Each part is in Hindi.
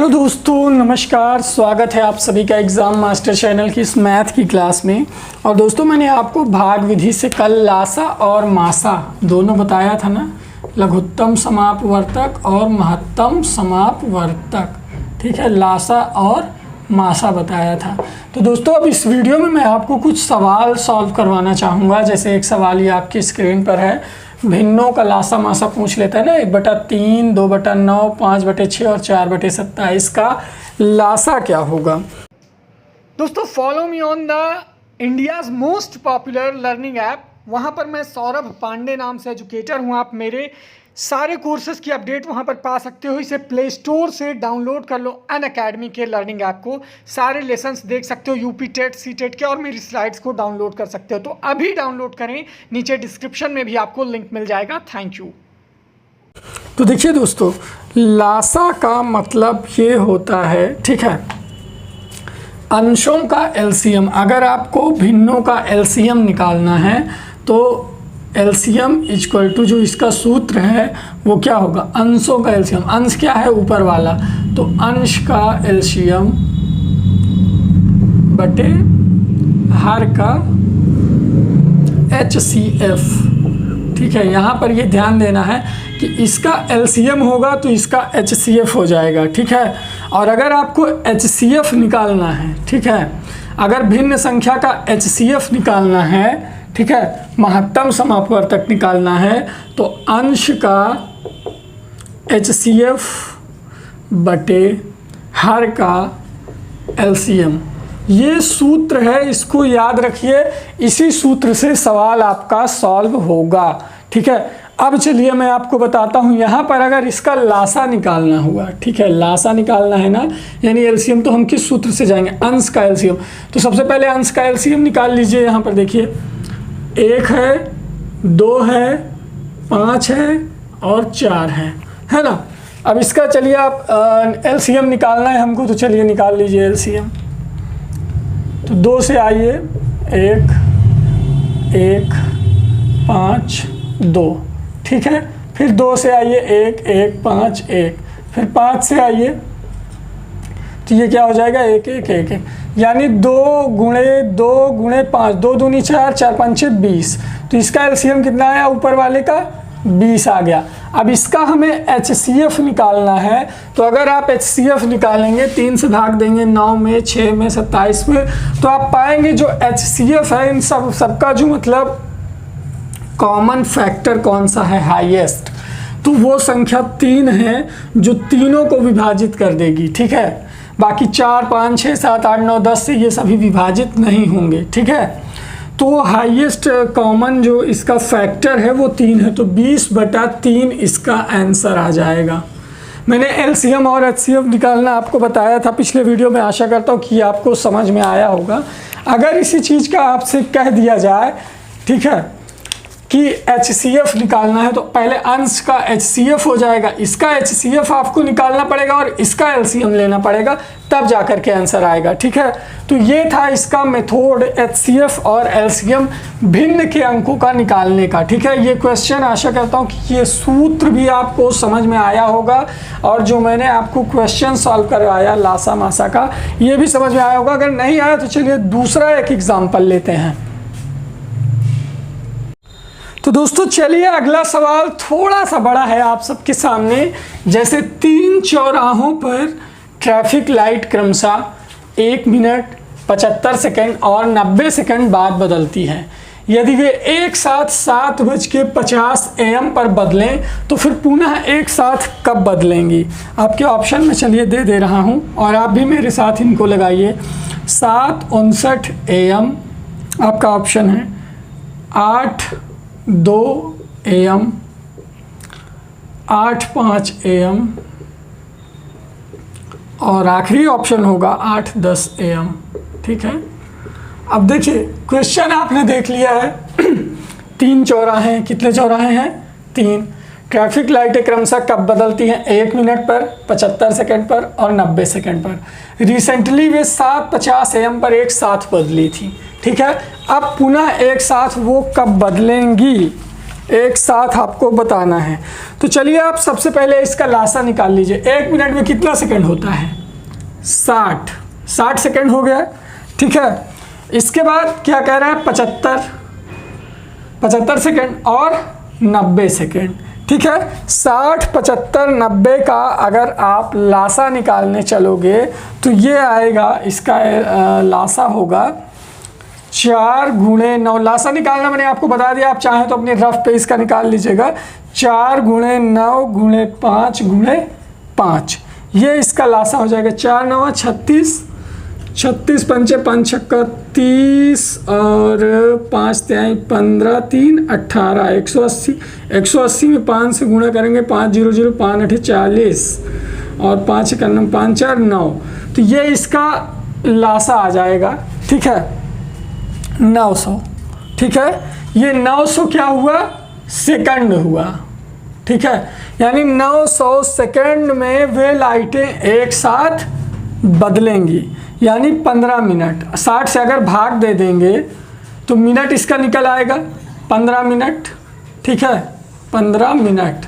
हेलो दोस्तों, नमस्कार। स्वागत है आप सभी का एग्ज़ाम मास्टर चैनल की इस मैथ की क्लास में। और दोस्तों, मैंने आपको भाग विधि से कल लासा और मासा दोनों बताया था ना, लघुत्तम समापवर्तक और महत्तम समापवर्तक। ठीक है, लासा और मासा बताया था। तो दोस्तों, अब इस वीडियो में मैं आपको कुछ सवाल सॉल्व करवाना चाहूँगा। जैसे एक सवाल ये आपकी स्क्रीन पर है, भिन्नों का लासा मासा पूछ लेता है ना, 1/3, 2/9, 5/6 और 4/27 का लासा क्या होगा। दोस्तों, follow me on the India's most popular learning app. वहाँ पर मैं सौरभ पांडे नाम से एजुकेटर हूँ। आप मेरे सारे कोर्सेज की अपडेट वहाँ पर पा सकते हो। इसे प्ले स्टोर से डाउनलोड कर लो, अनअकैडमी के लर्निंग ऐप को। सारे लेसन्स देख सकते हो, यूपी टेट, सी टेट के, और मेरी स्लाइड्स को डाउनलोड कर सकते हो। तो अभी डाउनलोड करें, नीचे डिस्क्रिप्शन में भी आपको लिंक मिल जाएगा। Thank you. तो देखिए दोस्तों, लासा का मतलब ये होता है, ठीक है, अंशों का एलसीएम। अगर आपको भिन्नों का एलसीएम निकालना है तो एलसीएम इक्वल टू जो इसका सूत्र है वो क्या होगा, अंशों का एलसीएम। अंश क्या है, ऊपर वाला, तो अंश का एलसीएम बटे हर का HCF। ठीक है, यहाँ पर ये ध्यान देना है कि इसका एलसीएम होगा तो इसका HCF हो जाएगा। ठीक है, और अगर आपको HCF निकालना है, ठीक है, अगर भिन्न संख्या का HCF निकालना है, ठीक है, महत्तम समापवर्तक निकालना है, तो अंश का HCF बटे हर का LCM, ये सूत्र है, इसको याद रखिए। इसी सूत्र से सवाल आपका सॉल्व होगा। ठीक है, अब चलिए मैं आपको बताता हूँ। यहाँ पर अगर इसका लासा निकालना हुआ, ठीक है, लासा निकालना है ना, यानी एलसीएम, तो हम किस सूत्र से जाएंगे, अंश का एलसीएम। तो सबसे पहले अंश का एलसीएम निकाल लीजिए। यहाँ पर देखिए, 1 है, 2 है, 5 है और 4 है ना। अब इसका चलिए आप एलसीएम निकालना है हमको, तो चलिए निकाल लीजिए एलसीएम। तो 2 से आइए, 1, 1, 5, 2, ठीक है। फिर 2 से आइए, 1, 1, 5, 1। फिर 5 से आइए, तो ये क्या हो जाएगा, 1, 1, 1, 1, यानी 2 गुणे 2 गुणे 5, 2 दूनी 4, 4 5 20। तो इसका एलसीएम कितना आया, ऊपर वाले का 20 आ गया। अब इसका हमें HCF निकालना है। तो अगर आप HCF निकालेंगे, 3 से भाग देंगे, 9 में, 6 में, 27 में, तो आप पाएंगे जो HCF है इन सबका जो मतलब कॉमन फैक्टर कौन सा है, हाईएस्ट, तो वो संख्या 3 है जो तीनों को विभाजित कर देगी। ठीक है, बाकी 4, 5, 6, 7, 8, 9, 10 से ये सभी विभाजित नहीं होंगे। ठीक है, तो हाईएस्ट कॉमन जो इसका फैक्टर है वो 3 है, तो 20/3 इसका आंसर आ जाएगा। मैंने एलसीएम और HCF निकालना आपको बताया था पिछले वीडियो में। आशा करता हूँ कि आपको समझ में आया होगा। अगर इसी चीज़ का आपसे कह दिया जाए, ठीक है, कि HCF निकालना है, तो पहले अंश का HCF हो जाएगा, इसका HCF आपको निकालना पड़ेगा और इसका LCM लेना पड़ेगा, तब जाकर के आंसर आएगा। ठीक है, तो ये था इसका मेथड, HCF और LCM भिन्न के अंकों का निकालने का। ठीक है, ये क्वेश्चन आशा करता हूँ कि ये सूत्र भी आपको समझ में आया होगा, और जो मैंने आपको क्वेश्चन सॉल्व करवाया लासा मासा का, ये भी समझ में आया होगा। अगर नहीं आया तो चलिए दूसरा एक एग्जाम्पल लेते हैं। तो दोस्तों, चलिए अगला सवाल थोड़ा सा बड़ा है आप सबके सामने। जैसे 3 चौराहों पर ट्रैफिक लाइट क्रमशः 1 मिनट 75 सेकंड और 90 सेकंड बाद बदलती हैं। यदि वे एक साथ 7:50 AM पर बदलें तो फिर पुनः एक साथ कब बदलेंगी। आपके ऑप्शन में चलिए दे रहा हूं, और आप भी मेरे साथ इनको लगाइए। 7:59 AM आपका ऑप्शन है, 8:02 AM, 8:05 AM, और आखिरी ऑप्शन होगा 8:10 AM। ठीक है, अब देखिए क्वेश्चन आपने देख लिया है। 3 चौराहे, कितने चौराहे हैं, 3। ट्रैफिक लाइटें क्रमशः कब बदलती हैं, 1 मिनट पर, 75 सेकंड पर और 90 सेकंड पर। रिसेंटली वे 7:50 AM पर एक साथ बदली थी। ठीक है, अब पुनः एक साथ वो कब बदलेंगी। एक साथ आपको बताना है। तो चलिए आप सबसे पहले इसका लासा निकाल लीजिए। 1 मिनट में कितना सेकंड होता है? 60 सेकंड हो गया, ठीक है। इसके बाद क्या कह रहा है? 75 सेकंड और 90 सेकंड, ठीक है। 60, 75, 90 का अगर आप लासा निकालने चलोगे तो ये आएगा, इसका लासा होगा 4 गुणे 9। लासा निकालना मैंने आपको बता दिया, आप चाहें तो अपने रफ पे इसका निकाल लीजिएगा। 4 गुणे 9 गुणे 5 गुणे 5, ये इसका लासा हो जाएगा। 4 9 36, 36 पंचे 5 छक्का 30 और 5 तिहाई 15, 3 18, 180। 180 में 5 से गुणा करेंगे, 5 0 0 5 8 40 और 5 91 5 4 9। तो ये इसका लासा आ जाएगा, ठीक है, 900, ठीक है। ये 900 क्या हुआ? सेकंड हुआ, ठीक है। यानी 900 सेकंड में वे लाइटें एक साथ बदलेंगी, यानी 15 मिनट। 60 से अगर भाग दे देंगे तो मिनट इसका निकल आएगा 15 मिनट, ठीक है, 15 मिनट।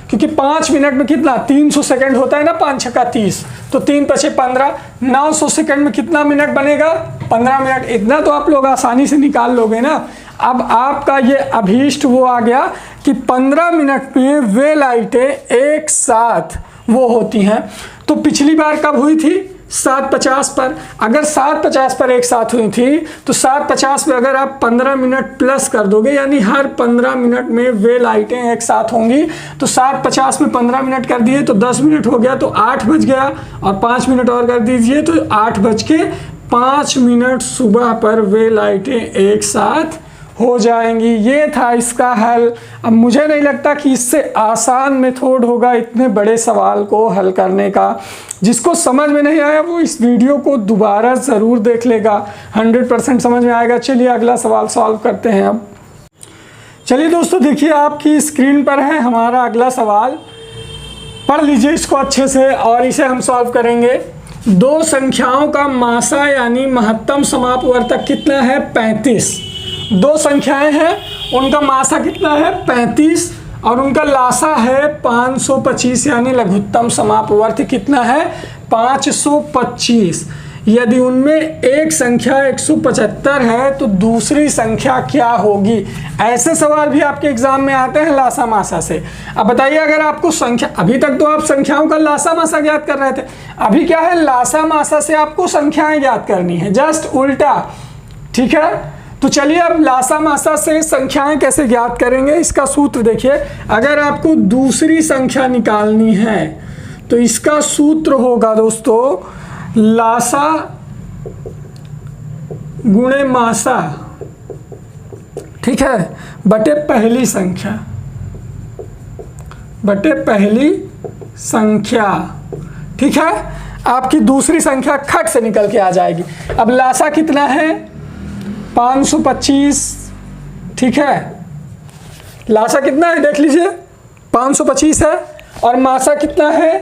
क्योंकि 5 मिनट में कितना? 300 सेकंड होता है ना, 5 छक्का 30, तो 3 पचे 15, 900 सेकंड में कितना मिनट बनेगा? 15 मिनट। इतना तो आप लोग आसानी से निकाल लोगे ना। अब आपका ये अभीष्ट वो आ गया कि 15 मिनट में वे लाइटें एक साथ वो होती हैं। तो पिछली बार कब हुई थी? 7:50 पर। अगर 7:50 पर एक साथ हुई थी तो 7:50 पे अगर आप 15 मिनट प्लस कर दोगे, यानी हर 15 मिनट में वे लाइटें एक साथ होंगी। तो 7:50 में 15 मिनट कर दिए तो 10 मिनट हो गया, तो 8 बज गया, और 5 मिनट और कर दीजिए तो 8:05 सुबह पर वे लाइटें एक साथ हो जाएंगी। ये था इसका हल। अब मुझे नहीं लगता कि इससे आसान मेथड होगा इतने बड़े सवाल को हल करने का। जिसको समझ में नहीं आया वो इस वीडियो को दोबारा ज़रूर देख लेगा, 100% समझ में आएगा। चलिए अगला सवाल सॉल्व करते हैं। अब चलिए दोस्तों, देखिए आपकी स्क्रीन पर है हमारा अगला सवाल। पढ़ लीजिए इसको अच्छे से और इसे हम सॉल्व करेंगे। दो संख्याओं का मासा यानी महत्तम समापवर्तक कितना है? 35। दो संख्याएं हैं, उनका मासा कितना है? 35, और उनका लासा है 525, यानी लघुत्तम समापवर्त कितना है? 525। यदि उनमें एक संख्या 175 है तो दूसरी संख्या क्या होगी? ऐसे सवाल भी आपके एग्जाम में आते हैं लासा मासा से। अब बताइए, अगर आपको संख्या, अभी तक तो आप संख्याओं का लासा मासा ज्ञात कर रहे थे, अभी क्या है? लासा मासा से आपको संख्याएं ज्ञात करनी है, जस्ट उल्टा, ठीक है। तो चलिए अब लासा मासा से संख्याएं कैसे ज्ञात करेंगे, इसका सूत्र देखिए। अगर आपको दूसरी संख्या निकालनी है तो इसका सूत्र होगा दोस्तों, लासा गुणे मासा, ठीक है, बटे पहली संख्या, बटे पहली संख्या, ठीक है। आपकी दूसरी संख्या खट से निकल के आ जाएगी। अब लासा कितना है? 525, ठीक है। लासा कितना है देख लीजिए, 525 है, और मासा कितना है?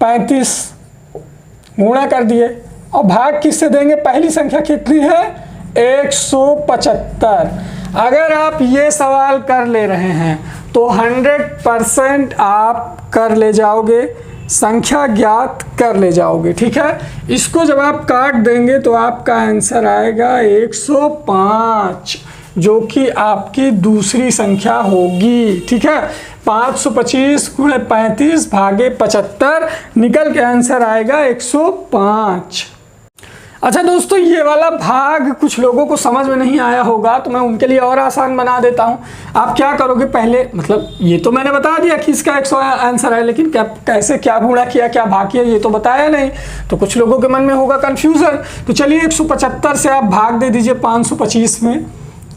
35। गुणा कर दिए, और भाग किससे देंगे? पहली संख्या कितनी है? 175। अगर आप ये सवाल कर ले रहे हैं तो 100% आप कर ले जाओगे, संख्या ज्ञात कर ले जाओगे, ठीक है। इसको जब आप काट देंगे तो आपका आंसर आएगा 105, जो कि आपकी दूसरी संख्या होगी, ठीक है। 525 गुणे 35 भागे 75, निकल के आंसर आएगा 105। अच्छा दोस्तों, ये वाला भाग कुछ लोगों को समझ में नहीं आया होगा, तो मैं उनके लिए और आसान बना देता हूँ। आप क्या करोगे पहले, मतलब ये तो मैंने बता दिया कि इसका 100 आंसर है, लेकिन क्या, कैसे, क्या गुणा किया, क्या भाग किया, ये तो बताया नहीं। तो कुछ लोगों के मन में होगा कन्फ्यूज़न। तो चलिए 175 से आप भाग दे दीजिए 525 में।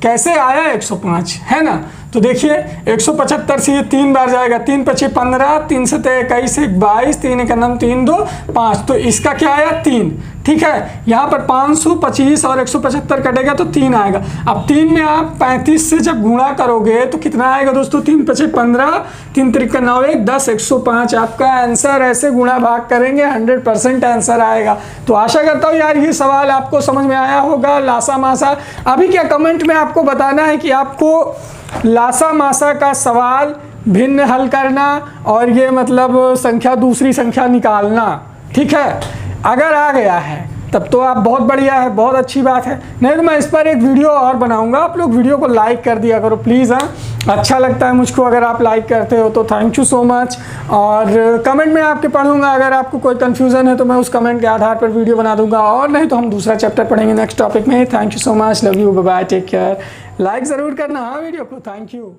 कैसे आया 105, है ना। तो देखिए 175 से ये 3 बार जाएगा, 3 पचे 15, 3 सते 21, 1 22, 3 1 9 3 2 5, तो इसका क्या आया? 3। ठीक है। यहाँ पर 525 और 175 कटेगा तो 3 आएगा। अब 3 में आप 35 से जब गुणा करोगे तो कितना आएगा दोस्तों, 3 5 15, 3 3 9 1 10 105। आपका आंसर ऐसे गुणा भाग करेंगे 100% आंसर आएगा। तो आशा करता हूँ यार ये सवाल आपको समझ में आया होगा। लासा मासा अभी क्या कमेंट में आपको बताना है कि आपको लासा मासा का सवाल भिन्न हल करना और ये मतलब संख्या दूसरी संख्या निकालना, ठीक है। अगर आ गया है तब तो आप बहुत बढ़िया है, बहुत अच्छी बात है। नहीं तो मैं इस पर एक वीडियो और बनाऊंगा। आप लोग वीडियो को लाइक कर दिया करो प्लीज़। हाँ, अच्छा लगता है मुझको अगर आप लाइक करते हो तो थैंक यू सो मच। और कमेंट में आपके पढ़ूंगा, अगर आपको कोई कन्फ्यूज़न है तो मैं उस कमेंट के आधार पर वीडियो बना दूंगा, और नहीं तो हम दूसरा चैप्टर पढ़ेंगे नेक्स्ट टॉपिक में। Thank you so much, love you, bye bye, take care. Like ज़रूर करना हाँ वीडियो को। Thank you.